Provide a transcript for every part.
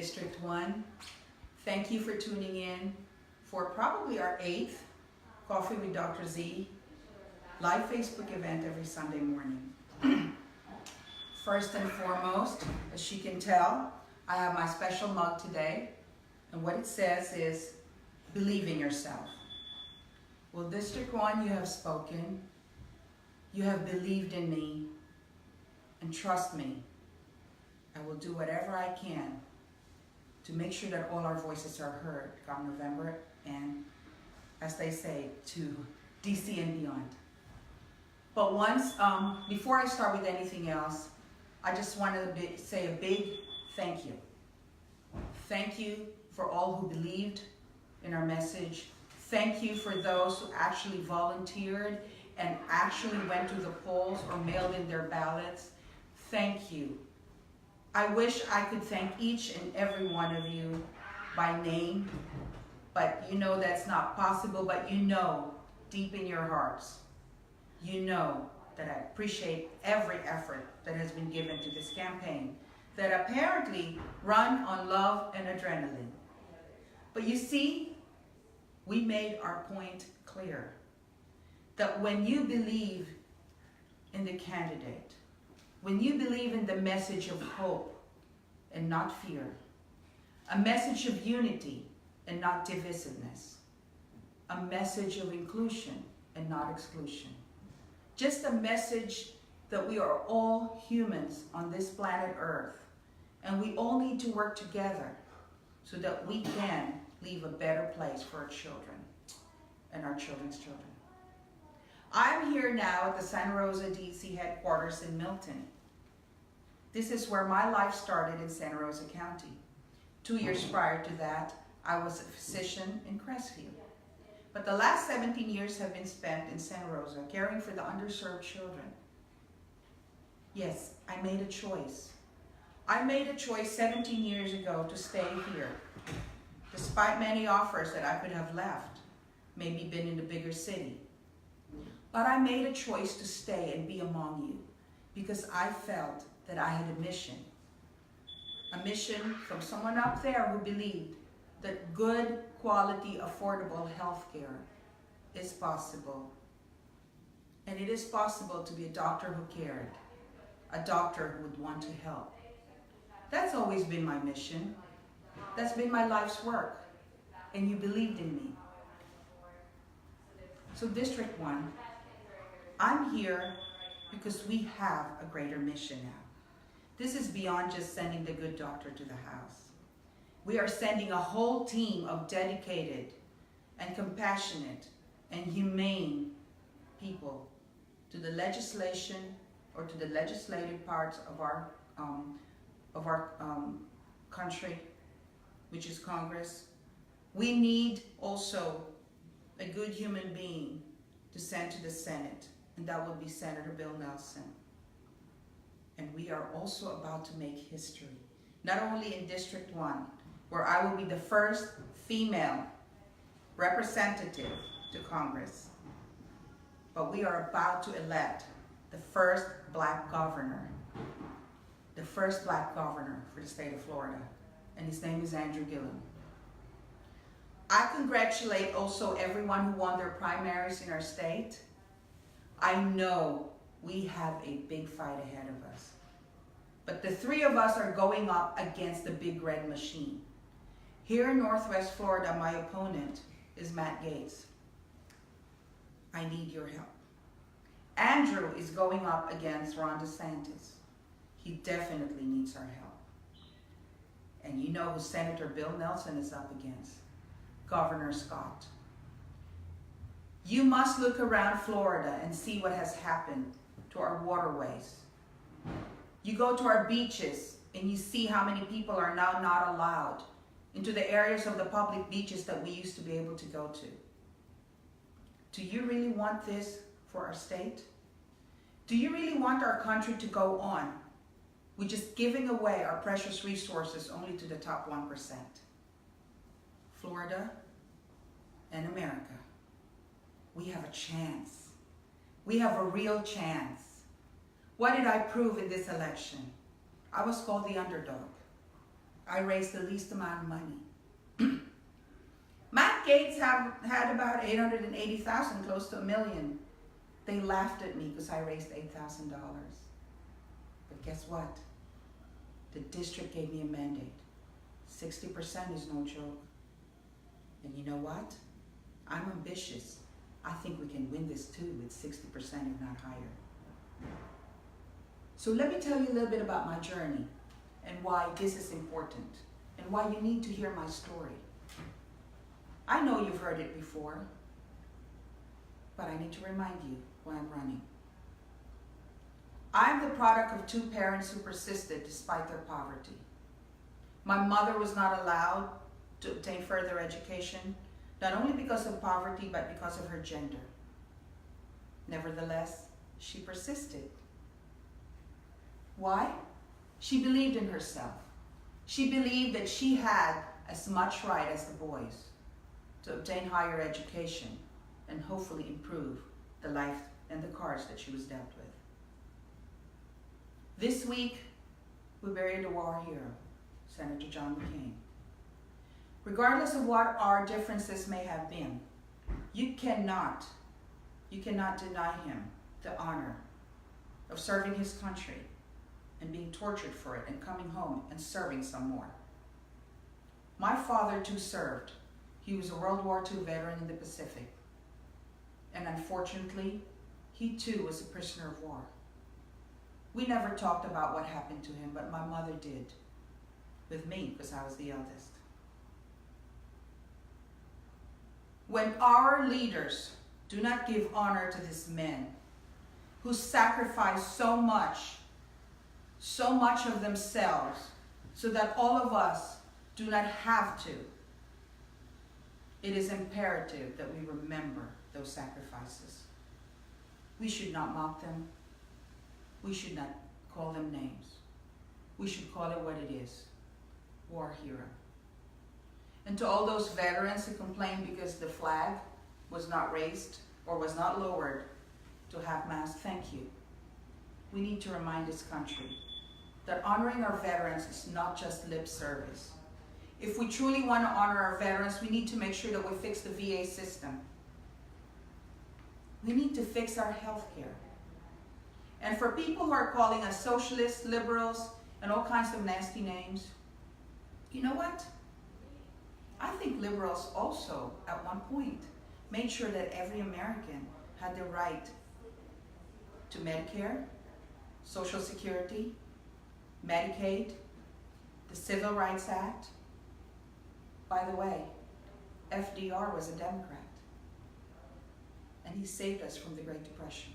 District 1. Thank you for tuning in for probably our 8th Coffee with Dr. Z live Facebook event every Sunday morning. First and foremost, as you can tell, I have my special mug today, and what it says is, believe in yourself. Well, District 1, you have spoken, you have believed in me, and trust me, I will do whatever I can to make sure that all our voices are heard come November and, as they say, to DC and beyond. But before I start with anything else, I just want to say a big thank you. Thank you for all who believed in our message. Thank you for those who actually volunteered and actually went to the polls or mailed in their ballots. Thank you. I wish I could thank each and every one of you by name, but you know that's not possible, but you know deep in your hearts, you know that I appreciate every effort that has been given to this campaign that apparently run on love and adrenaline. But you see, we made our point clear that when you believe in the candidate, when you believe in the message of hope and not fear, a message of unity and not divisiveness, a message of inclusion and not exclusion, just a message that we are all humans on this planet Earth, and we all need to work together so that we can leave a better place for our children and our children's children. I'm here now at the Santa Rosa DC headquarters in Milton. This is where my life started in Santa Rosa County. 2 years prior to that, I was a physician in Cresfield. But the last 17 years have been spent in Santa Rosa caring for the underserved children. Yes, I made a choice. I made a choice 17 years ago to stay here, despite many offers that I could have left, maybe been in a bigger city. But I made a choice to stay and be among you because I felt that I had a mission from someone up there who believed that good, quality, affordable health care is possible. And it is possible to be a doctor who cared, a doctor who would want to help. That's always been my mission. That's been my life's work. And you believed in me. So District 1, I'm here because we have a greater mission now. This is beyond just sending the good doctor to the house. We are sending a whole team of dedicated and compassionate and humane people to the legislation or to the legislative parts of our country, which is Congress. We need also a good human being to send to the Senate, and that will be Senator Bill Nelson. And we are also about to make history, not only in District 1, where I will be the first female representative to Congress, but we are about to elect the first black governor for the state of Florida, and his name is Andrew Gillum. I congratulate also everyone who won their primaries in our state. I know we have a big fight ahead of us, but the three of us are going up against the big red machine. Here in Northwest Florida, my opponent is Matt Gaetz. I need your help. Andrew is going up against Ron DeSantis. He definitely needs our help. And you know who Senator Bill Nelson is up against? Governor Scott. You must look around Florida and see what has happened to our waterways. You go to our beaches and you see how many people are now not allowed into the areas of the public beaches that we used to be able to go to. Do you really want this for our state? Do you really want our country to go on with just giving away our precious resources only to the top 1%? Florida and America, we have a chance. We have a real chance. What did I prove in this election? I was called the underdog. I raised the least amount of money. Matt Gates had about 880,000, close to $1 million. They laughed at me because I raised $8,000. But guess what? The district gave me a mandate. 60% is no joke. And you know what? I'm ambitious. I think we can win this too with 60%, if not higher. So let me tell you a little bit about my journey and why this is important and why you need to hear my story. I know you've heard it before, but I need to remind you why I'm running. I'm the product of two parents who persisted despite their poverty. My mother was not allowed to obtain further education, not only because of poverty, but because of her gender. Nevertheless, she persisted. Why? She believed in herself. She believed that she had as much right as the boys to obtain higher education and hopefully improve the life and the cards that she was dealt with. This week, we buried a war hero, Senator John McCain. Regardless of what our differences may have been, you cannot deny him the honor of serving his country and being tortured for it and coming home and serving some more. My father too served. He was a World War II veteran in the Pacific. And unfortunately, he too was a prisoner of war. We never talked about what happened to him, but my mother did, with me because I was the eldest. When our leaders do not give honor to these men who sacrifice so much of themselves so that all of us do not have to, it is imperative that we remember those sacrifices. We should not mock them. We should not call them names. We should call it what it is, war hero. And to all those veterans who complained because the flag was not raised or was not lowered to half-mast, thank you. We need to remind this country that honoring our veterans is not just lip service. If we truly want to honor our veterans, we need to make sure that we fix the VA system. We need to fix our health care. And for people who are calling us socialists, liberals, and all kinds of nasty names, you know what? I think liberals also, at one point, made sure that every American had the right to Medicare, Social Security, Medicaid, the Civil Rights Act. By the way, FDR was a Democrat, and he saved us from the Great Depression.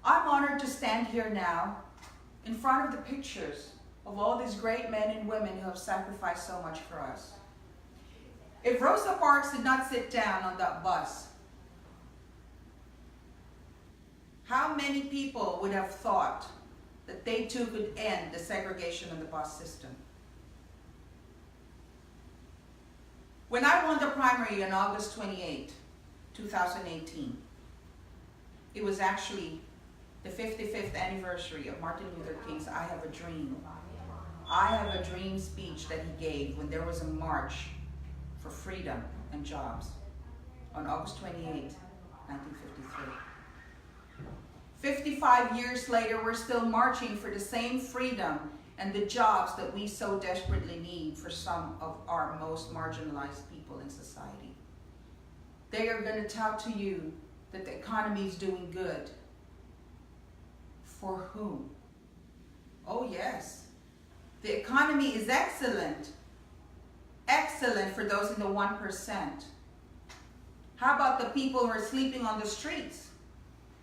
I'm honored to stand here now in front of the pictures of all these great men and women who have sacrificed so much for us. If Rosa Parks did not sit down on that bus, how many people would have thought that they too could end the segregation in the bus system? When I won the primary on August 28, 2018, it was actually the 55th anniversary of Martin Luther King's I Have a Dream. I Have a Dream speech that he gave when there was a march for freedom and jobs on August 28, 1953. 55 years later, we're still marching for the same freedom and the jobs that we so desperately need for some of our most marginalized people in society. They are going to tout to you that the economy is doing good. For whom? Oh yes, the economy is excellent. Excellent for those in the 1%. How about the people who are sleeping on the streets?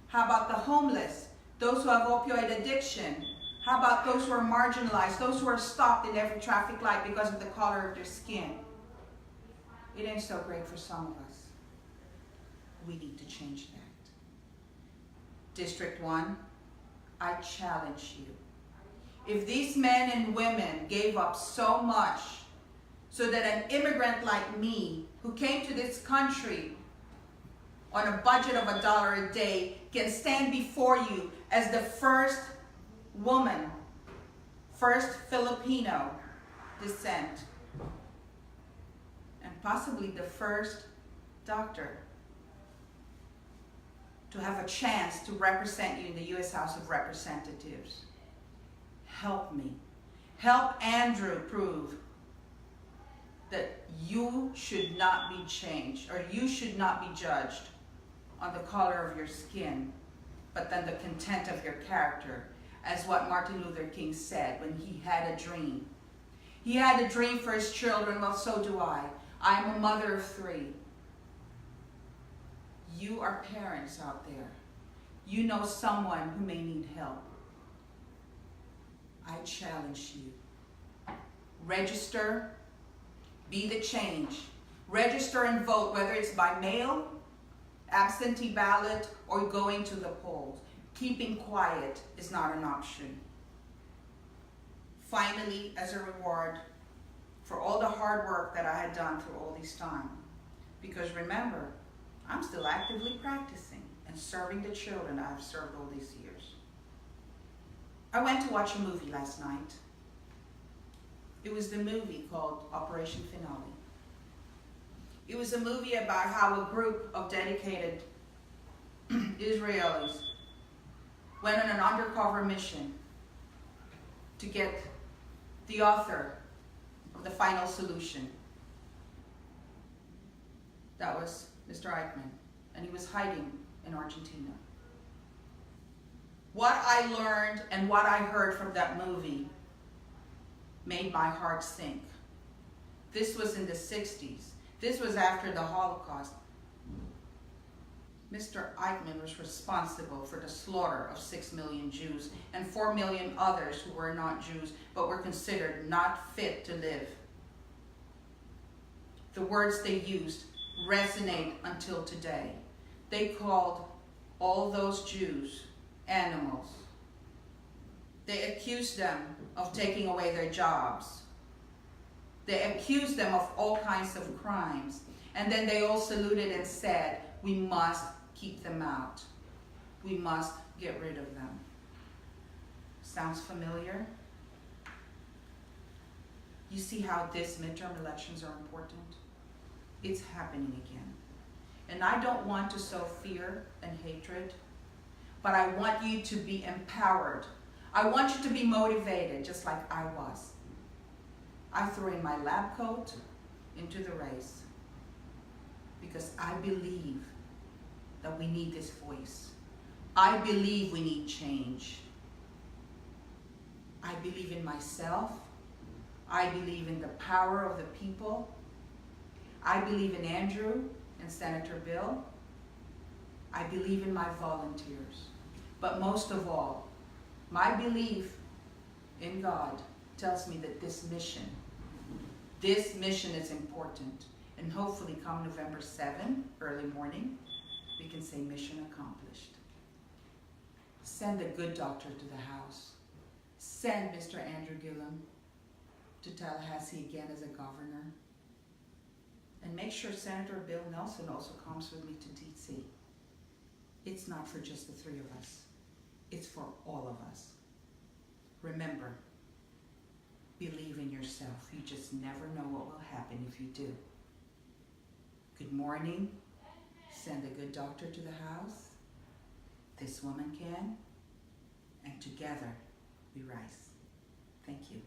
How about the homeless, those who have opioid addiction? How about those who are marginalized, those who are stopped in every traffic light because of the color of their skin? It ain't so great for some of us. We need to change that. District 1, I challenge you. If these men and women gave up so much so that an immigrant like me, who came to this country on a budget of $1 a day, can stand before you as the first woman, first Filipino descent, and possibly the first doctor to have a chance to represent you in the U.S. House of Representatives. Help me. Help Andrew prove that you should not be changed, or you should not be judged on the color of your skin, but then the content of your character, as what Martin Luther King said when he had a dream. He had a dream for his children. Well, so do I. I'm a mother of 3. You are parents out there. You know someone who may need help. I challenge you. Register. Be the change. Register and vote, whether it's by mail, absentee ballot, or going to the polls. Keeping quiet is not an option. Finally, as a reward for all the hard work that I had done through all this time, because remember, I'm still actively practicing and serving the children I've served all these years. I went to watch a movie last night. It was the movie called Operation Finale. It was a movie about how a group of dedicated Israelis went on an undercover mission to get the author of the final solution. That was Mr. Eichmann, and he was hiding in Argentina. What I learned and what I heard from that movie made my heart sink. This was in the 60s. This was after the Holocaust. Mr. Eichmann was responsible for the slaughter of 6 million Jews and 4 million others who were not Jews but were considered not fit to live. The words they used resonate until today. They called all those Jews animals. They accused them of taking away their jobs. They accused them of all kinds of crimes. And then they all saluted and said, we must keep them out. We must get rid of them. Sounds familiar? You see how these midterm elections are important? It's happening again. And I don't want to sow fear and hatred, but I want you to be empowered. I want you to be motivated, just like I was. I threw in my lab coat into the race because I believe that we need this voice. I believe we need change. I believe in myself. I believe in the power of the people. I believe in Andrew and Senator Bill. I believe in my volunteers. But most of all, my belief in God tells me that this mission is important. And hopefully come November 7, early morning, we can say mission accomplished. Send a good doctor to the House. Send Mr. Andrew Gillum to Tallahassee again as a governor. And make sure Senator Bill Nelson also comes with me to D.C. It's not for just the 3 of us. It's for all of us. Remember, believe in yourself. You just never know what will happen if you do. Good morning. Send a good doctor to the House. This woman can. And together we rise. Thank you.